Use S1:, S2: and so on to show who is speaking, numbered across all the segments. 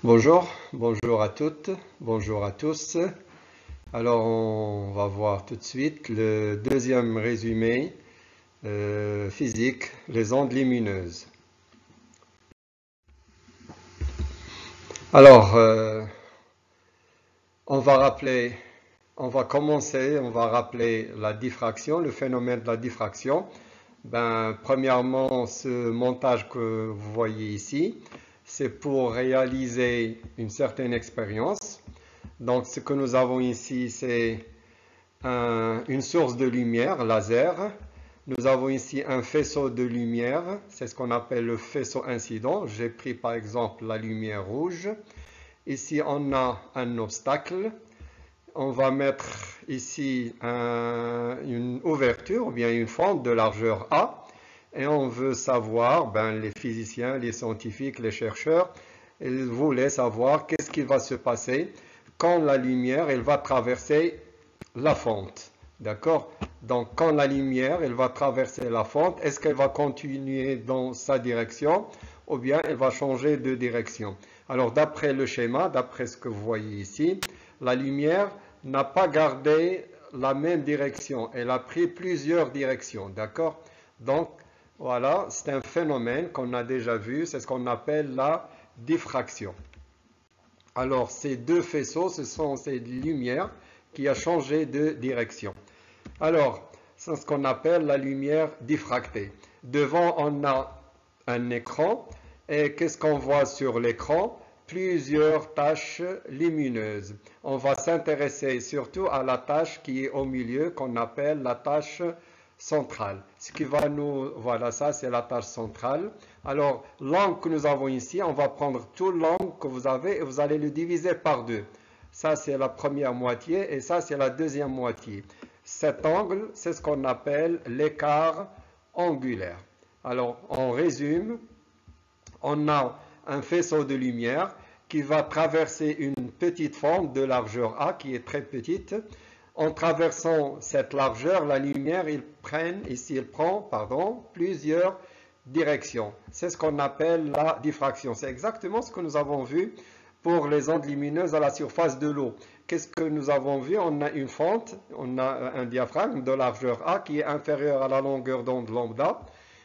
S1: Bonjour à toutes, bonjour à tous. Alors on va voir tout de suite le deuxième résumé physique, les ondes lumineuses. Alors on va rappeler la diffraction, le phénomène de la diffraction. Premièrement, ce montage que vous voyez ici, c'est pour réaliser une certaine expérience. Donc, ce que nous avons ici, c'est une source de lumière, laser. Nous avons ici un faisceau de lumière, c'est ce qu'on appelle le faisceau incident. J'ai pris par exemple la lumière rouge. Ici, on a un obstacle. On va mettre ici une ouverture, ou bien une fente de largeur A. Et on veut savoir, les physiciens, les scientifiques, les chercheurs, ils voulaient savoir qu'est-ce qui va se passer quand la lumière, elle va traverser la fente. D'accord? Donc, quand la lumière, elle va traverser la fente, est-ce qu'elle va continuer dans sa direction ou bien elle va changer de direction? Alors, d'après le schéma, d'après ce que vous voyez ici, la lumière n'a pas gardé la même direction. Elle a pris plusieurs directions. D'accord? Donc, voilà, c'est un phénomène qu'on a déjà vu, c'est ce qu'on appelle la diffraction. Alors, ces deux faisceaux, ce sont ces lumières qui ont changé de direction. Alors, c'est ce qu'on appelle la lumière diffractée. Devant, on a un écran, et qu'est-ce qu'on voit sur l'écran? Plusieurs taches lumineuses. On va s'intéresser surtout à la tache qui est au milieu, qu'on appelle la tache centrale. Ce qui va voilà, ça c'est la tâche centrale. Alors, l'angle que nous avons ici, on va prendre tout l'angle que vous avez et vous allez le diviser par deux. Ça c'est la première moitié et ça c'est la deuxième moitié. Cet angle, c'est ce qu'on appelle l'écart angulaire. Alors, on résume, on a un faisceau de lumière qui va traverser une petite fente de largeur A qui est très petite. En traversant cette largeur, la lumière, elle prend plusieurs directions. C'est ce qu'on appelle la diffraction. C'est exactement ce que nous avons vu pour les ondes lumineuses à la surface de l'eau. Qu'est-ce que nous avons vu? On a une fente, on a un diaphragme de largeur A qui est inférieur à la longueur d'onde lambda.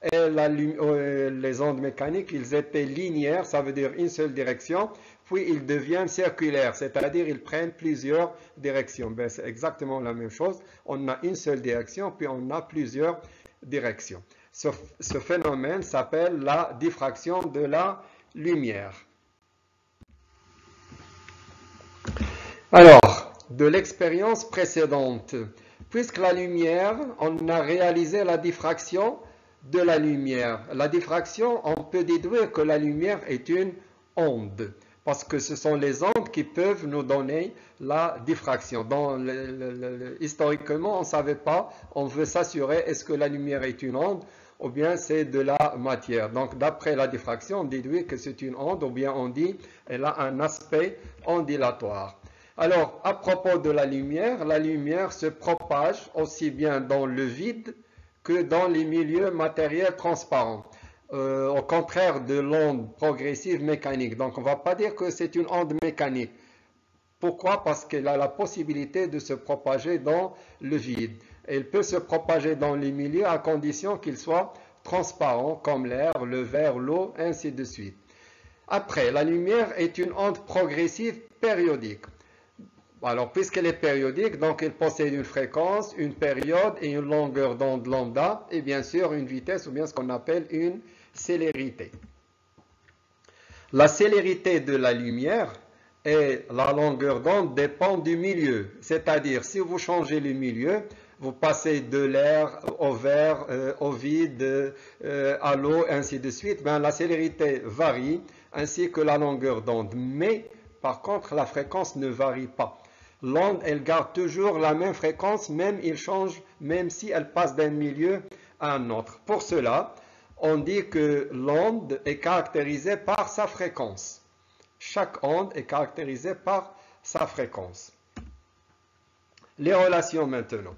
S1: Et les ondes mécaniques, ils étaient linéaires, ça veut dire une seule direction, puis ils deviennent circulaires, c'est-à-dire ils prennent plusieurs directions. C'est exactement la même chose, on a une seule direction, puis on a plusieurs directions. Ce phénomène s'appelle la diffraction de la lumière. Alors, de l'expérience précédente, puisque la lumière, on a réalisé la diffraction de la lumière. La diffraction, on peut déduire que la lumière est une onde, parce que ce sont les ondes qui peuvent nous donner la diffraction. Historiquement, on ne savait pas, on veut s'assurer est-ce que la lumière est une onde ou bien c'est de la matière. Donc, d'après la diffraction, on déduit que c'est une onde ou bien on dit qu'elle a un aspect ondulatoire. Alors, à propos de la lumière se propage aussi bien dans le vide que dans les milieux matériels transparents, au contraire de l'onde progressive mécanique. Donc, on ne va pas dire que c'est une onde mécanique. Pourquoi? Parce qu'elle a la possibilité de se propager dans le vide. Elle peut se propager dans les milieux à condition qu'il soit transparent, comme l'air, le verre, l'eau, ainsi de suite. Après, la lumière est une onde progressive périodique. Alors, puisqu'elle est périodique, donc elle possède une fréquence, une période et une longueur d'onde lambda, et bien sûr une vitesse ou bien ce qu'on appelle une célérité. La célérité de la lumière et la longueur d'onde dépendent du milieu. C'est-à-dire, si vous changez le milieu, vous passez de l'air au verre, au vide, à l'eau, ainsi de suite, la célérité varie, ainsi que la longueur d'onde. Mais, par contre, la fréquence ne varie pas. L'onde, elle garde toujours la même fréquence, même si elle passe d'un milieu à un autre. Pour cela, on dit que l'onde est caractérisée par sa fréquence. Chaque onde est caractérisée par sa fréquence. Les relations maintenant.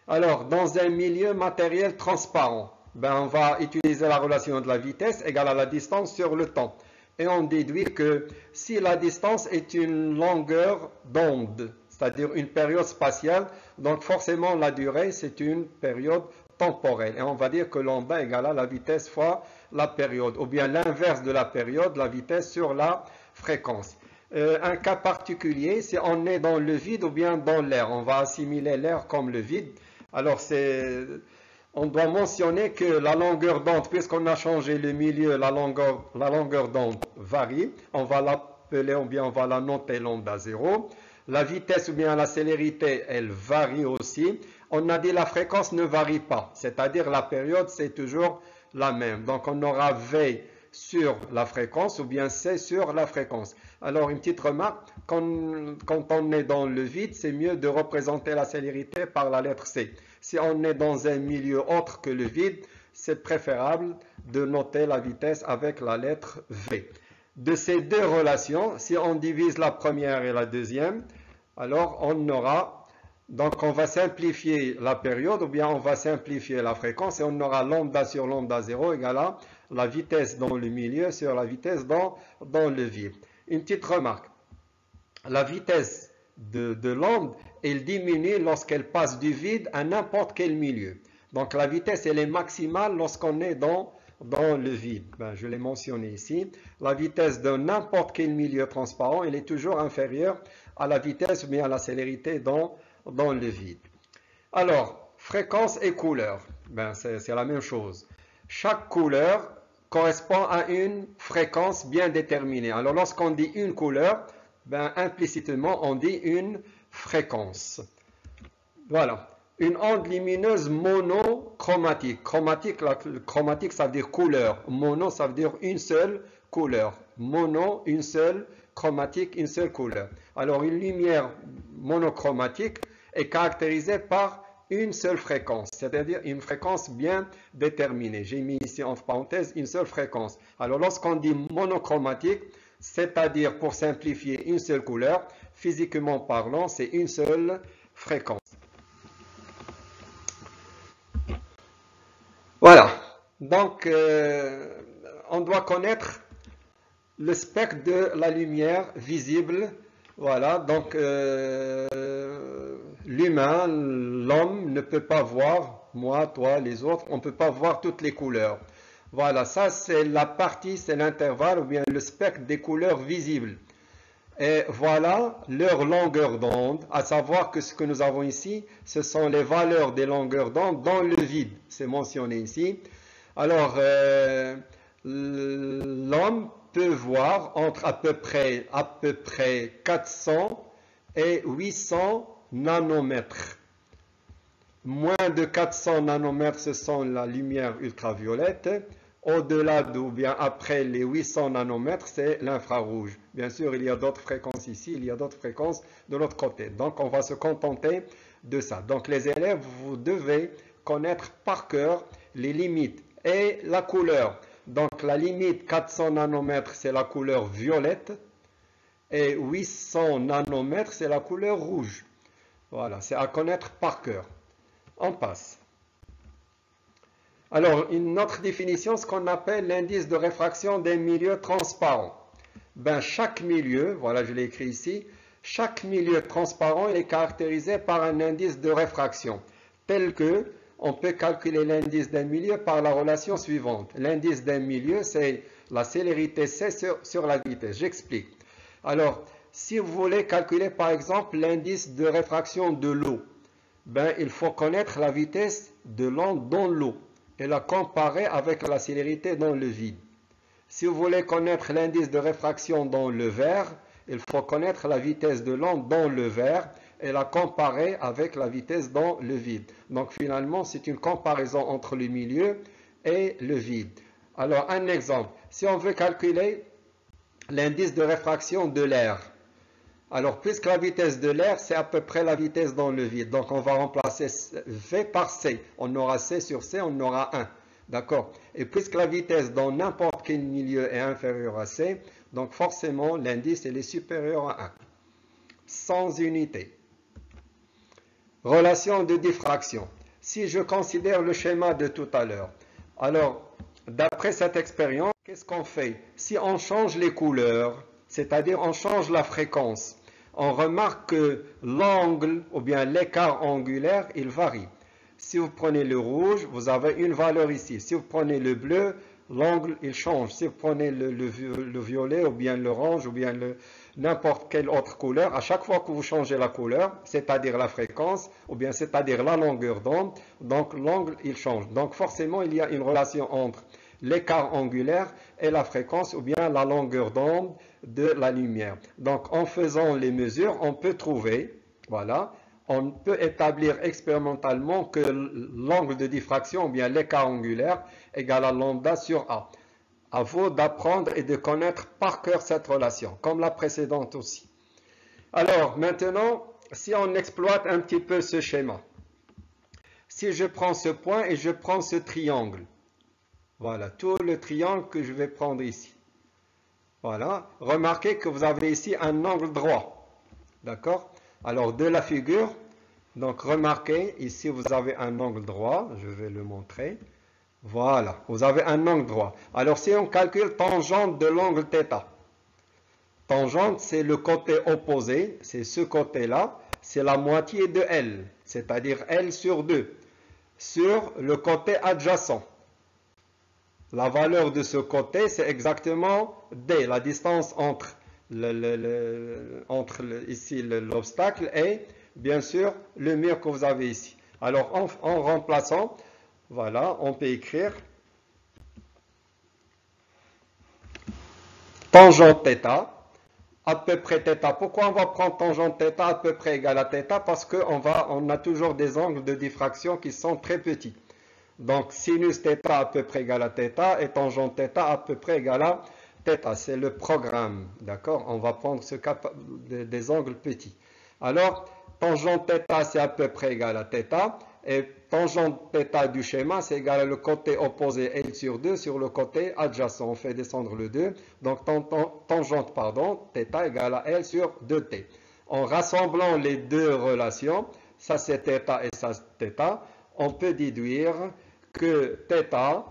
S1: Alors, dans un milieu matériel transparent, on va utiliser la relation de la vitesse égale à la distance sur le temps. et on déduit que si la distance est une longueur d'onde, c'est-à-dire une période spatiale, donc forcément la durée c'est une période temporelle. Et on va dire que lambda égale à la vitesse fois la période, ou bien l'inverse de la période, la vitesse sur la fréquence. Un cas particulier, c'est on est dans le vide ou bien dans l'air. On va assimiler l'air comme le vide. Alors on doit mentionner que la longueur d'onde, puisqu'on a changé le milieu, la longueur d'onde varie. On va l'appeler ou bien on va la noter lambda 0. La vitesse ou bien la célérité, elle varie aussi. On a dit la fréquence ne varie pas, c'est-à-dire la période, c'est toujours la même. Donc on aura V sur la fréquence ou bien C sur la fréquence. Alors une petite remarque, quand on est dans le vide, c'est mieux de représenter la célérité par la lettre C. Si on est dans un milieu autre que le vide, c'est préférable de noter la vitesse avec la lettre V. De ces deux relations, si on divise la première et la deuxième, alors on aura, donc on va simplifier la période ou bien on va simplifier la fréquence et on aura lambda sur lambda 0 égale à la vitesse dans le milieu sur la vitesse dans le vide. Une petite remarque, la vitesse de l'onde, elle diminue lorsqu'elle passe du vide à n'importe quel milieu. Donc la vitesse, elle est maximale lorsqu'on est dans le vide. Je l'ai mentionné ici. La vitesse de n'importe quel milieu transparent, elle est toujours inférieure à la vitesse ou bien à la célérité dans le vide. Alors, fréquence et couleur, c'est la même chose. Chaque couleur correspond à une fréquence bien déterminée. Alors, lorsqu'on dit une couleur, implicitement, on dit une fréquence. Voilà. Une onde lumineuse monochromatique. Chromatique, ça veut dire couleur. Mono, ça veut dire une seule couleur. Mono, une seule. Chromatique, une seule couleur. Alors, une lumière monochromatique est caractérisée par une seule fréquence, c'est-à-dire une fréquence bien déterminée. J'ai mis ici entre parenthèses une seule fréquence. Alors, lorsqu'on dit monochromatique, c'est-à-dire pour simplifier une seule couleur, physiquement parlant, c'est une seule fréquence. Voilà. Donc, on doit connaître le spectre de la lumière visible. Voilà. Donc, l'humain, l'homme ne peut pas voir, moi, toi, les autres, on ne peut pas voir toutes les couleurs. Voilà, ça c'est la partie, c'est l'intervalle ou bien le spectre des couleurs visibles. Et voilà leur longueur d'onde, à savoir que ce que nous avons ici, ce sont les valeurs des longueurs d'onde dans le vide. C'est mentionné ici. Alors, l'homme peut voir entre à peu près 400 et 800 nanomètres. Moins de 400 nanomètres, ce sont la lumière ultraviolette. Au-delà ou bien après les 800 nanomètres, c'est l'infrarouge. Bien sûr, il y a d'autres fréquences ici, il y a d'autres fréquences de l'autre côté. Donc, on va se contenter de ça. Donc, les élèves, vous devez connaître par cœur les limites et la couleur. Donc, la limite 400 nanomètres, c'est la couleur violette. Et 800 nanomètres, c'est la couleur rouge. Voilà, c'est à connaître par cœur. On passe. Alors, une autre définition, ce qu'on appelle l'indice de réfraction des milieux transparents. Chaque milieu, voilà, je l'ai écrit ici, chaque milieu transparent est caractérisé par un indice de réfraction, tel que on peut calculer l'indice d'un milieu par la relation suivante. L'indice d'un milieu, c'est la célérité C sur la vitesse. J'explique. Alors, si vous voulez calculer par exemple l'indice de réfraction de l'eau, il faut connaître la vitesse de l'onde dans l'eau et la comparer avec la célérité dans le vide. Si vous voulez connaître l'indice de réfraction dans le verre, il faut connaître la vitesse de l'onde dans le verre et la comparer avec la vitesse dans le vide. Donc finalement, c'est une comparaison entre le milieu et le vide. Alors un exemple, si on veut calculer l'indice de réfraction de l'air, alors puisque la vitesse de l'air, c'est à peu près la vitesse dans le vide, donc on va remplacer V par C. On aura C sur C, on aura 1. D'accord? Et puisque la vitesse dans n'importe quel milieu est inférieure à C, donc forcément l'indice est supérieur à 1. Sans unité. Relation de diffraction. Si je considère le schéma de tout à l'heure, alors d'après cette expérience, qu'est-ce qu'est-ce qu'on fait? Si on change les couleurs, c'est-à-dire on change la fréquence, on remarque que l'angle ou bien l'écart angulaire, il varie. Si vous prenez le rouge, vous avez une valeur ici. Si vous prenez le bleu, l'angle, il change. Si vous prenez le violet ou bien l'orange ou bien n'importe quelle autre couleur, à chaque fois que vous changez la couleur, c'est-à-dire la fréquence ou bien c'est-à-dire la longueur d'onde, donc l'angle, il change. Donc forcément, il y a une relation entre l'écart angulaire et la fréquence ou bien la longueur d'onde de la lumière. Donc en faisant les mesures, on peut trouver, voilà, on peut établir expérimentalement que l'angle de diffraction ou bien l'écart angulaire égale à lambda sur A. À vous d'apprendre et de connaître par cœur cette relation, comme la précédente aussi. Alors maintenant, si on exploite un petit peu ce schéma, si je prends ce point et je prends ce triangle, voilà, tout le triangle que je vais prendre ici. Voilà, remarquez que vous avez ici un angle droit. D'accord? Alors, de la figure, donc remarquez, ici vous avez un angle droit, je vais le montrer. Voilà, vous avez un angle droit. Alors, si on calcule tangente de l'angle θ, tangente, c'est le côté opposé, c'est ce côté-là, c'est la moitié de L, c'est-à-dire L sur 2, sur le côté adjacent. La valeur de ce côté, c'est exactement D, la distance entre ici l'obstacle et bien sûr le mur que vous avez ici. Alors en remplaçant, voilà, on peut écrire tangente θ, à peu près θ. Pourquoi on va prendre tangente θ à peu près égale à θ? Parce qu'on a toujours des angles de diffraction qui sont très petits. Donc, sinus θ à peu près égal à θ et tangente θ à peu près égal à θ. C'est le programme, d'accord? On va prendre ce cas des angles petits. Alors, tangente θ, c'est à peu près égal à θ. Et tangente θ du schéma, c'est égal à le côté opposé L sur 2 sur le côté adjacent. On fait descendre le 2. Donc, tangente, θ égale à L sur 2t. En rassemblant les deux relations, ça c'est θ et ça c'est θ, on peut déduire que θ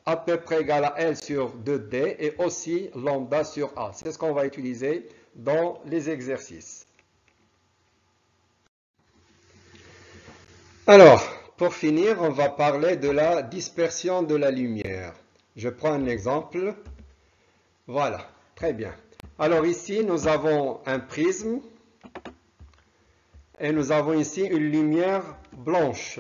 S1: à peu près égal à L sur 2D et aussi lambda sur A. C'est ce qu'on va utiliser dans les exercices. Alors, pour finir, on va parler de la dispersion de la lumière. Je prends un exemple. Voilà, très bien. Alors ici, nous avons un prisme et nous avons ici une lumière blanche.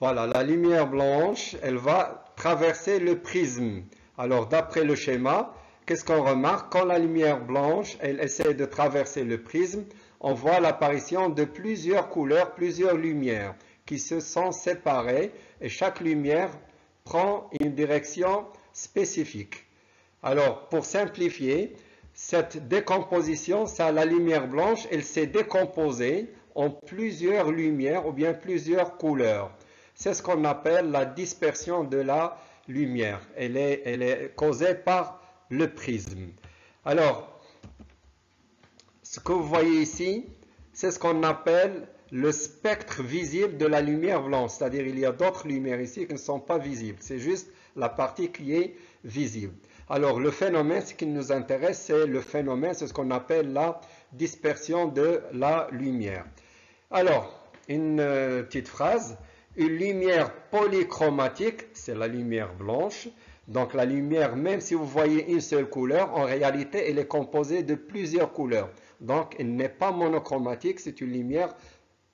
S1: Voilà, la lumière blanche, elle va traverser le prisme. Alors, d'après le schéma, qu'est-ce qu'on remarque? Quand la lumière blanche, elle essaie de traverser le prisme, on voit l'apparition de plusieurs couleurs, plusieurs lumières qui se sont séparées et chaque lumière prend une direction spécifique. Alors, pour simplifier, cette décomposition, ça, la lumière blanche, elle s'est décomposée en plusieurs lumières ou bien plusieurs couleurs. C'est ce qu'on appelle la dispersion de la lumière. Elle est causée par le prisme. Alors, ce que vous voyez ici, c'est ce qu'on appelle le spectre visible de la lumière blanche. C'est-à-dire il y a d'autres lumières ici qui ne sont pas visibles. C'est juste la partie qui est visible. Alors, le phénomène, ce qui nous intéresse, c'est le phénomène, c'est ce qu'on appelle la dispersion de la lumière. Alors, une petite phrase. Une lumière polychromatique, c'est la lumière blanche. Donc la lumière, même si vous voyez une seule couleur, en réalité, elle est composée de plusieurs couleurs. Donc, elle n'est pas monochromatique, c'est une lumière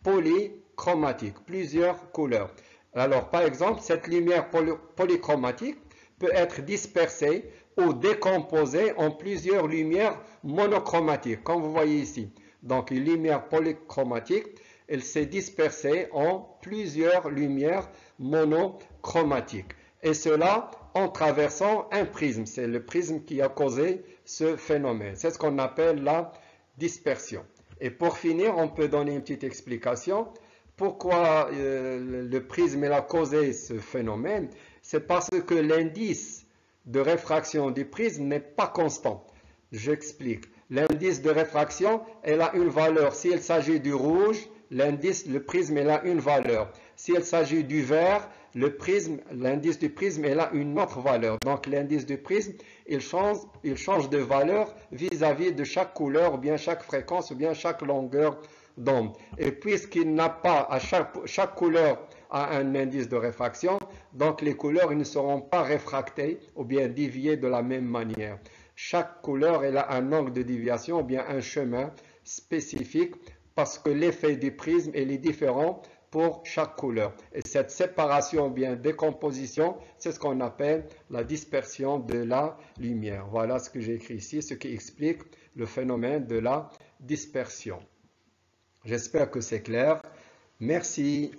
S1: polychromatique, plusieurs couleurs. Alors, par exemple, cette lumière polychromatique peut être dispersée ou décomposée en plusieurs lumières monochromatiques, comme vous voyez ici. Donc, une lumière polychromatique, elle s'est dispersée en plusieurs lumières monochromatiques. Et cela en traversant un prisme. C'est le prisme qui a causé ce phénomène. C'est ce qu'on appelle la dispersion. Et pour finir, on peut donner une petite explication. Pourquoi le prisme a causé ce phénomène? C'est parce que l'indice de réfraction du prisme n'est pas constant. J'explique. L'indice de réfraction, elle a une valeur. S'il s'agit du rouge, l'indice, le prisme, il a une valeur. S'il s'agit du vert, l'indice du prisme, il a une autre valeur. Donc l'indice du prisme, il change de valeur vis-à-vis de chaque couleur, ou bien chaque fréquence, ou bien chaque longueur d'onde. Et puisqu'il n'a pas, chaque couleur a un indice de réfraction, donc les couleurs ne seront pas réfractées ou bien déviées de la même manière. Chaque couleur elle a un angle de déviation ou bien un chemin spécifique parce que l'effet du prisme est différent pour chaque couleur. Et cette séparation ou bien décomposition, c'est ce qu'on appelle la dispersion de la lumière. Voilà ce que j'ai écrit ici, ce qui explique le phénomène de la dispersion. J'espère que c'est clair. Merci.